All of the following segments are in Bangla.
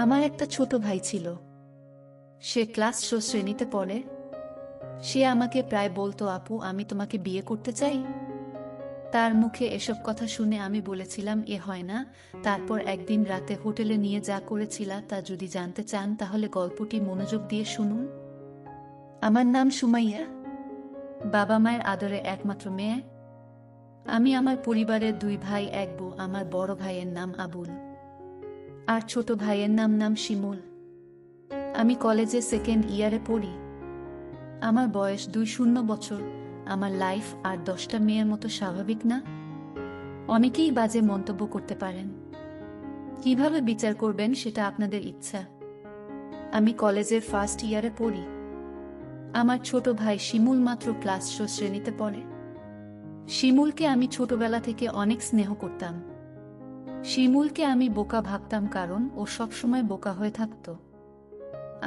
আমার একটা ছোট ভাই ছিল। সে ক্লাস শ্রেণীতে পড়ে। সে আমাকে প্রায় বলতো, আপু আমি তোমাকে বিয়ে করতে চাই। তার মুখে এসব কথা শুনে আমি বলেছিলাম এ হয় না। তারপর একদিন রাতে হোটেলে নিয়ে যা করেছিলা তা যদি জানতে চান তাহলে গল্পটি মনোযোগ দিয়ে শুনুন। আমার নাম সুমাইয়া, বাবা মায়ের আদরে একমাত্র মেয়ে। আমি আমার পরিবারের 2 ভাই 1 বউ। আমার বড় ভাইয়ের নাম আবুল আর ছোট ভাইয়ের নাম শিমুল। আমি কলেজে 2nd ইয়ারে পড়ি। আমার বয়স 20 বছর। আমার লাইফ আর 10টা মেয়ের মতো স্বাভাবিক না? অনেকেই বাজে মন্তব্য করতে পারেন, কিভাবে বিচার করবেন সেটা আপনাদের ইচ্ছা। আমি কলেজের 1st ইয়ারে পড়ি। আমার ছোট ভাই শিমুল মাত্র ক্লাস শ্রেণীতে পড়ে। শিমুলকে আমি ছোটবেলা থেকে অনেক স্নেহ করতাম। শিমুলকে আমি বোকা ভাবতাম কারণ ও সবসময় বোকা হয়ে থাকত।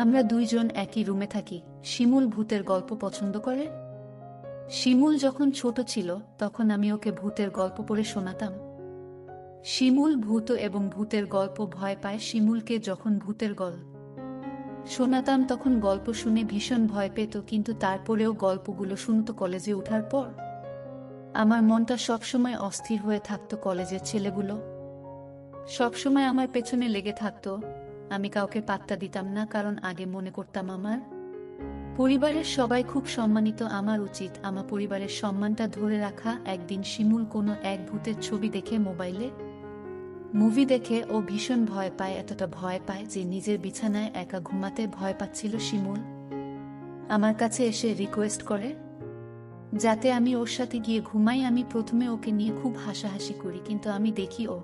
আমরা 2 জন একই রুমে থাকি। শিমুল ভূতের গল্প পছন্দ করে। শিমুল যখন ছোট ছিল তখন আমি ওকে ভূতের গল্প পড়ে শোনাতাম। শিমুল ভূত এবং ভূতের গল্প ভয় পায়। শিমুলকে যখন ভূতের গল্প শোনাতাম তখন গল্প শুনে ভীষণ ভয় পেত, কিন্তু তারপরেও গল্পগুলো শুনত। কলেজে ওঠার পর আমার মনটা সবসময় অস্থির হয়ে থাকত। কলেজের ছেলেগুলো সবসময় আমার পেছনে লেগে থাকত। আমি কাউকে পাত্তা দিতাম না, কারণ আগে মনে করতাম আমার পরিবারের সবাই খুব সম্মানিত। আমার উচিত আমার পরিবারের সম্মানটা ধরে রাখা। একদিন শিমুল কোনো এক ভূতের ছবি দেখে মোবাইলে মুভি দেখে ও ভীষণ ভয় পায়। এতটা ভয় পায় যে নিজের বিছানায় একা ঘুমাতে ভয় পাচ্ছিল। শিমুল আমার কাছে এসে রিকোয়েস্ট করে যাতে আমি ওর সাথে গিয়ে ঘুমাই। আমি প্রথমে ওকে নিয়ে খুব হাসাহাসি করি, কিন্তু আমি দেখি ও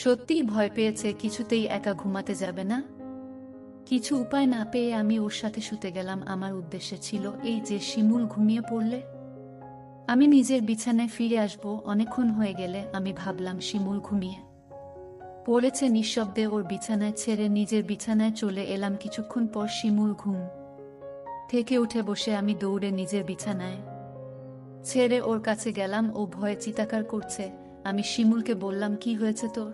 সত্যিই ভয় পেয়েছে, কিছুতেই একা ঘুমাতে যাবে না। কিছু উপায় না পেয়ে আমি ওর সাথে শুতে গেলাম। আমার উদ্দেশ্য ছিল এই যে শিমুল ঘুমিয়ে পড়লে আমি নিজের বিছানায় ফিরে আসব। অনেকক্ষণ হয়ে গেলে আমি ভাবলাম শিমুল ঘুমিয়ে পড়েছে নিঃশব্দে। ওর বিছানায় ছেড়ে নিজের বিছানায় চলে এলাম। কিছুক্ষণ পর শিমুল ঘুম থেকে উঠে বসে আমি দৌড়ে নিজের বিছানায় ছেড়ে ওর কাছে গেলাম। ও ভয়ে চিৎকার করছে। আমি শিমুলকে বললাম, কি হয়েছে তোর?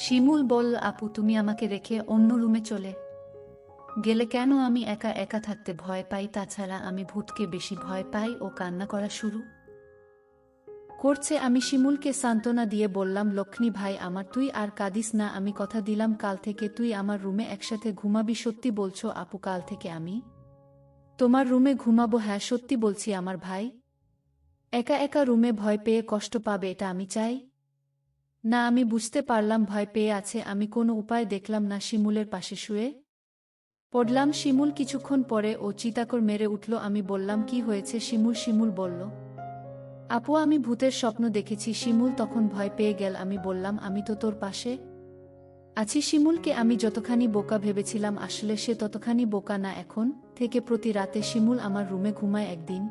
শিমুল বলল, আপু তুমি আমাকে রেখে অন্য রুমে চলে গেলে কেন? আমি একা একা থাকতে ভয় পাই, তাছাড়া আমি ভূতকে বেশি ভয় পাই। ও কান্না করা শুরু করছে। আমি শিমুলকে সান্ত্বনা দিয়ে বললাম, লক্ষ্মী ভাই আমার, তুই আর কাঁদিস না। আমি কথা দিলাম কাল থেকে তুই আমার রুমে একসাথে ঘুমাবি। সত্যি বলছো আপু? কাল থেকে আমি তোমার রুমে ঘুমাবো। হ্যাঁ সত্যি বলছি আমার ভাই একা একা রুমে ভয় পেয়ে কষ্ট পাবে, এটা আমি চাই না। আমি বুঝতে পারলাম ভয় পেয়ে আছে। আমি কোনো উপায় দেখলাম না শিমুলের পাশে শুয়ে পড়লাম। শিমুল কিছুক্ষণ পরে ও চিৎকার মেরে উঠল। আমি বললাম, কি হয়েছে শিমুল? শিমুল বলল, আপু আমি ভূতের স্বপ্ন দেখেছি। শিমুল তখন ভয় পেয়ে গেল। আমি বললাম, আমি তো তোর পাশে আছি। শিমুলকে আমি যতখানি বোকা ভেবেছিলাম আসলে সে ততখানি বোকা না। এখন থেকে প্রতি রাতে শিমুল আমার রুমে ঘুমায়। একদিন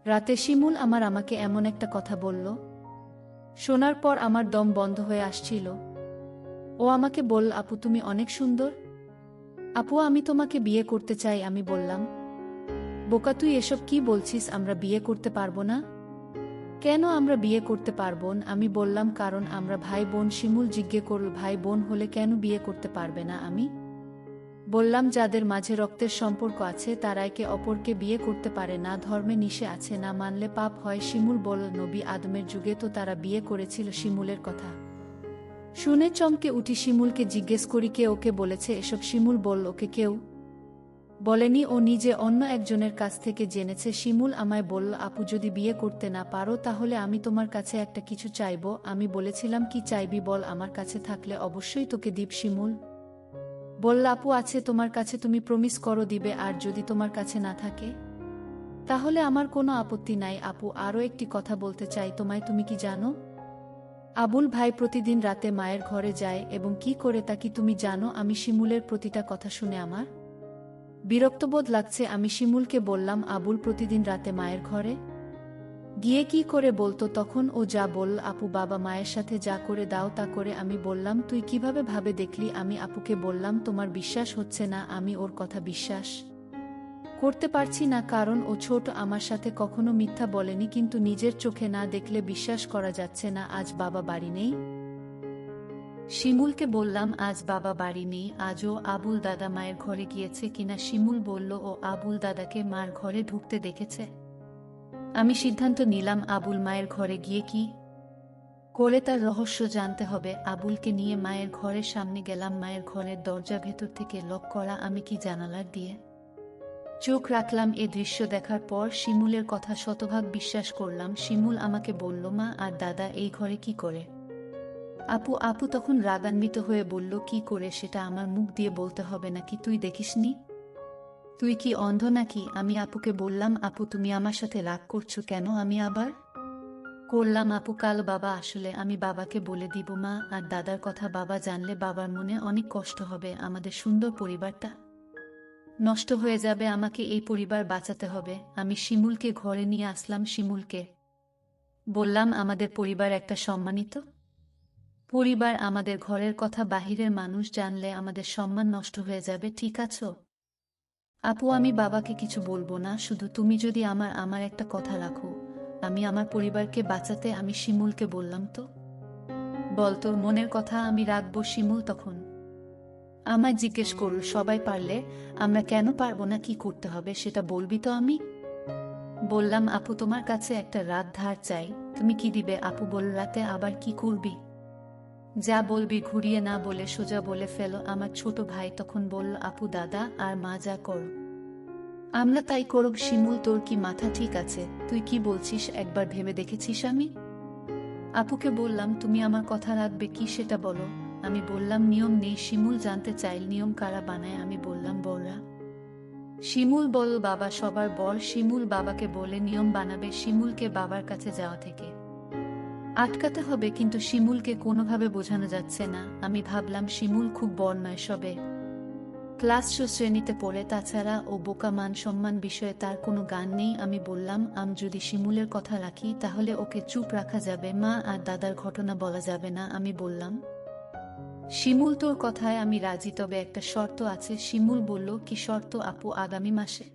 রাতে শিমুল আমাকে এমন একটা কথা বলল, শোনার পর আমার দম বন্ধ হয়ে আসছিল। ও আমাকে বলল, আপু তুমি অনেক সুন্দর। আপু আমি তোমাকে বিয়ে করতে চাই। আমি বললাম, বোকা তুই এসব কি বলছিস? আমরা বিয়ে করতে পারবো না। কেন আমরা বিয়ে করতে পারবো না? আমি বললাম, কারণ আমরা ভাই বোন। শিমুল জিজ্ঞে করল, ভাই বোন হলে কেন বিয়ে করতে পারবে না? আমি বললাম, যাদের মাঝে রক্তের সম্পর্ক আছে তারা একে অপরকে বিয়ে করতে পারে না। ধর্মে নিষে আছে, না মানলে পাপ হয়। শিমুল বলল, নবী আদমের যুগে তো তারা বিয়ে করেছিল। শিমুলের কথা শুনে চমকে উঠি। শিমুলকে জিজ্ঞেস করি, কে ওকে বলেছে এসব? শিমুল বলল, ওকে কেউ বলেনি, ও নিজে অন্য একজনের কাছ থেকে জেনেছে। শিমুল আমায় বলল, আপু যদি বিয়ে করতে না পারো তাহলে আমি তোমার কাছে একটা কিছু চাইবো। আমি বলেছিলাম, কি চাইবি বল? আমার কাছে থাকলে অবশ্যই তোকে দিব। শিমুল বলল, আপু আছে তোমার কাছে, তুমি প্রমিস করো দিবে। আর যদি তোমার কাছে না থাকে তাহলে আমার কোনো আপত্তি নাই। আপু আরও একটি কথা বলতে চাই তোমায়। তুমি কি জানো আবুল ভাই প্রতিদিন রাতে মায়ের ঘরে যায় এবং কি করে তা কি তুমি জানো? আমি শিমুলের প্রতিটা কথা শুনে আমার বিরক্তবোধ লাগছে। আমি শিমুলকে বললাম, আবুল প্রতিদিন রাতে মায়ের ঘরে গিয়ে কি করে বলতো? তখন ও যা বলল, আপু বাবা মায়ের সাথে যা করে দাও তা করে। আমি বললাম, তুই কিভাবে ভাবে দেখলি? আমি আপুকে বললাম, তোমার বিশ্বাস হচ্ছে না? আমি ওর কথা বিশ্বাস করতে পারছি না, কারণ ও ছোট, আমার সাথে কখনো মিথ্যা বলেনি, কিন্তু নিজের চোখে না দেখলে বিশ্বাস করা যাচ্ছে না। আজ বাবা বাড়ি নেই, শিমুলকে বললাম আজ বাবা বাড়ি নেই, আজও আবুল দাদা মায়ের ঘরে গিয়েছে কিনা। শিমুল বলল ও আবুল দাদাকে মার ঘরে ঢুকতে দেখেছে। আমি সিদ্ধান্ত নিলাম আবুল মায়ের ঘরে গিয়ে কি করে তার রহস্য জানতে হবে। আবুলকে নিয়ে মায়ের ঘরের সামনে গেলাম। মায়ের ঘরের দরজা ভেতর থেকে লক করা। আমি কি জানালার দিয়ে চোখ রাখলাম। এ দৃশ্য দেখার পর শিমুলের কথা শতভাগ বিশ্বাস করলাম। শিমুল আমাকে বলল, মা আর দাদা এই ঘরে কি করে? আপু তখন রাগান্বিত হয়ে বলল, কি করে সেটা আমার মুখ দিয়ে বলতে হবে নাকি? তুই দেখিসনি? তুই কি অন্ধ নাকি? আমি আপুকে বললাম, আপু তুমি আমার সাথে রাগ করছো কেন? আমি আবার করলাম, আপু কাল বাবা আসলে আমি বাবাকে বলে দিব মা আর দাদার কথা। বাবা জানলে বাবার মনে অনেক কষ্ট হবে। আমাদের সুন্দর পরিবারটা নষ্ট হয়ে যাবে। আমাকে এই পরিবার বাঁচাতে হবে। আমি শিমুলকে ঘরে নিয়ে আসলাম। শিমুলকে বললাম, আমাদের পরিবার একটা সম্মানিত পরিবার। আমাদের ঘরের কথা বাহিরের মানুষ জানলে আমাদের সম্মান নষ্ট হয়ে যাবে। ঠিক আছো আপু? আমি বাবাকে কিছু বলবো না, শুধু তুমি যদি আমার একটা কথা রাখো। আমি আমার পরিবারকে বাঁচাতে। আমি শিমুলকে বললাম, তো বল তোর মনের কথা। আমি রাখবো। শিমুল তখন আমায় জিজ্ঞেস করল, সবাই পারলে আমরা কেন পারবো না? কি করতে হবে সেটা বলবি তো? আমি বললাম, আপু তোমার কাছে একটা রাত ধার চাই, তুমি কি দিবে? আপু বলল, রাতে আবার কি করবি? যা বলবি ঘুরিয়ে না বলে সোজা বলে ফেলো। আমার ছোট ভাই তখন বলল, আপু দাদা আর মা যা করো আমরা তাই করব। শিমুল তোর কি মাথা ঠিক আছে? তুই কি বলছিস একবার ভেবে দেখেছিস? আমি আপুকে বললাম, তুমি আমার কথা রাখবে কি সেটা বলো। আমি বললাম, নিয়ম নেই। শিমুল জানতে চাইল, নিয়ম কারা বানায়? আমি বললাম, বড়রা। শিমুল বল, বাবা সবার বর। শিমুল বাবাকে বলে নিয়ম বানাবে। শিমুলকে বাবার কাছে যাওয়া থেকে আটকাতে হবে, কিন্তু শিমুলকে কোনোভাবে বোঝানো যাচ্ছে না। আমি ভাবলাম শিমুল খুব বড় নয়, সবে ক্লাস শ্রেণীতে পড়ে, তাছাড়া ও বোকা, মান সম্মান বিষয়ে তার কোনো গান নেই। আমি বললাম, যদি শিমুলের কথা রাখি তাহলে ওকে চুপ রাখা যাবে, মা আর দাদার ঘটনা বলা যাবে না। আমি বললাম, শিমুল তোর কথায় আমি রাজি, তবে একটা শর্ত আছে। শিমুল বলল, কি শর্ত আপু? আগামী মাসে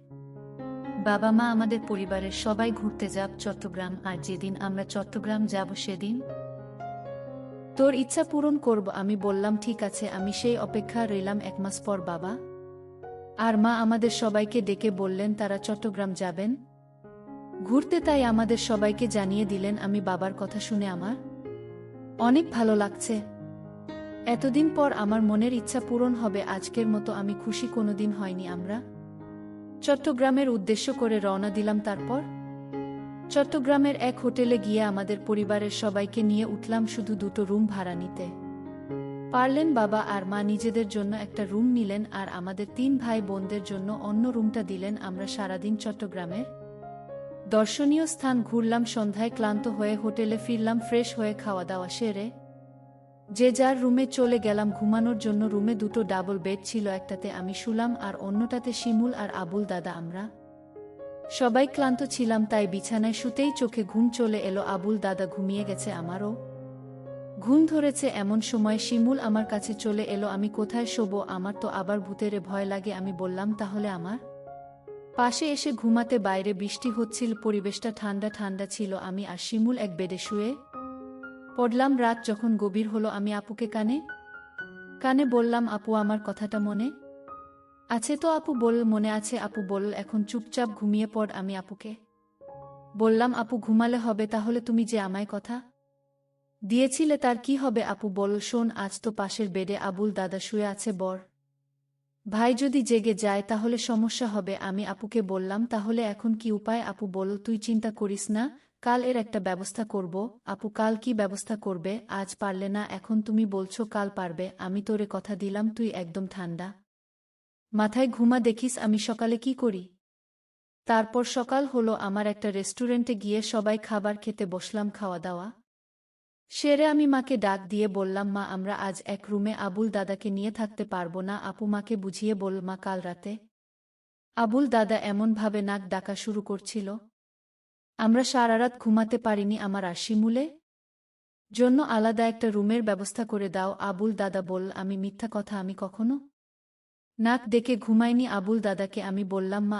বাবা মা আমাদের পরিবারের সবাই ঘুরতে যাব চট্টগ্রাম, আর যেদিন আমরা চট্টগ্রাম যাব সেদিন তোর ইচ্ছা পূরণ করব। আমি বললাম, ঠিক আছে, আমি সেই অপেক্ষা রইলাম। 1 মাস পর বাবা আর মা আমাদের সবাইকে ডেকে বললেন তারা চট্টগ্রাম যাবেন ঘুরতে, তাই আমাদের সবাইকে জানিয়ে দিলেন। আমি বাবার কথা শুনে আমার অনেক ভালো লাগছে। এতদিন পর আমার মনের ইচ্ছা পূরণ হবে। আজকের মতো আমি খুশি, কোনোদিন হয়নি। আমরা চট্টগ্রামের উদ্দেশ্য করে রওনা দিলাম। তারপর চট্টগ্রামের এক হোটেলে গিয়ে আমাদের পরিবারের সবাইকে নিয়ে উঠলাম। শুধু 2টো রুম ভাড়া নিতে পারলেন। বাবা আর মা নিজেদের জন্য একটা রুম নিলেন আর আমাদের 3 ভাই বোনদের জন্য অন্য রুমটা দিলেন। আমরা সারাদিন চট্টগ্রামের দর্শনীয় স্থান ঘুরলাম। সন্ধ্যায় ক্লান্ত হয়ে হোটেলে ফিরলাম। ফ্রেশ হয়ে খাওয়া দাওয়া সেরে যে যার রুমে চলে গেলাম ঘুমানোর জন্য। রুমে 2টো ডাবল বেড ছিল, একটাতে আমি শুলাম আর অন্যটাতে শিমুল আর আবুল দাদা। আমরা সবাই ক্লান্ত ছিলাম, তাই বিছানায় শুতেই চোখে ঘুম চলে এলো। আবুল দাদা ঘুমিয়ে গেছে, আমারও ঘুম ধরেছে। এমন সময় শিমুল আমার কাছে চলে এলো। আমি কোথায় শোবো? আমার তো আবার ভূতেরে ভয় লাগে। আমি বললাম, তাহলে আমার পাশে এসে ঘুমাতে। বাইরে বৃষ্টি হচ্ছিল, পরিবেশটা ঠান্ডা ঠান্ডা ছিল। আমি আর শিমুল এক বেডে শুয়ে পড়লাম। রাত যখন গভীর হলো আমি আপুকে কানে কানে বললাম, আপু আমার কথাটা মনে আছে তো? আপু বলল, মনে আছে। আপু বলল, এখন চুপচাপ ঘুমিয়ে পড়। আমি আপুকে বললাম, আপু ঘুমালে হবে, তাহলে তুমি যে আমায় কথা দিয়েছিলে তার কি হবে? আপু বলল, শোন, আজ তো পাশের বেডে আবুল দাদা শুয়ে আছে, বর ভাই যদি জেগে যায় তাহলে সমস্যা হবে। আমি আপুকে বললাম, তাহলে এখন কি উপায়? আপু বলল, তুই চিন্তা করিস না, কাল এর একটা ব্যবস্থা করব। আপু, কাল কি ব্যবস্থা করবে? আজ পারলে না, এখন তুমি বলছো কাল পারবে। আমি তোরে কথা দিলাম, তুই একদম ঠান্ডা মাথায় ঘুমা, দেখিস আমি সকালে কি করি। তারপর সকাল হলো। আমার একটা রেস্টুরেন্টে গিয়ে সবাই খাবার খেতে বসলাম। খাওয়া দাওয়া সেরে আমি মাকে ডাক দিয়ে বললাম, মা আমরা আজ এক রুমে আবুল দাদাকে নিয়ে থাকতে পারবো না। আপু মাকে বুঝিয়ে বলল, মা কাল রাতে আবুল দাদা এমনভাবে নাক ডাকা শুরু করছিল, আমরা সারা রাত ঘুমাতে পারিনি। আমার আর শিমুলে জন্য আলাদা একটা রুমের ব্যবস্থা করে দাও। আবুল দাদা বলল, আমি মিথ্যা কথা, আমি কখনো নাক ডেকে ঘুমাইনি। আবুল দাদাকে আমি বললাম, মা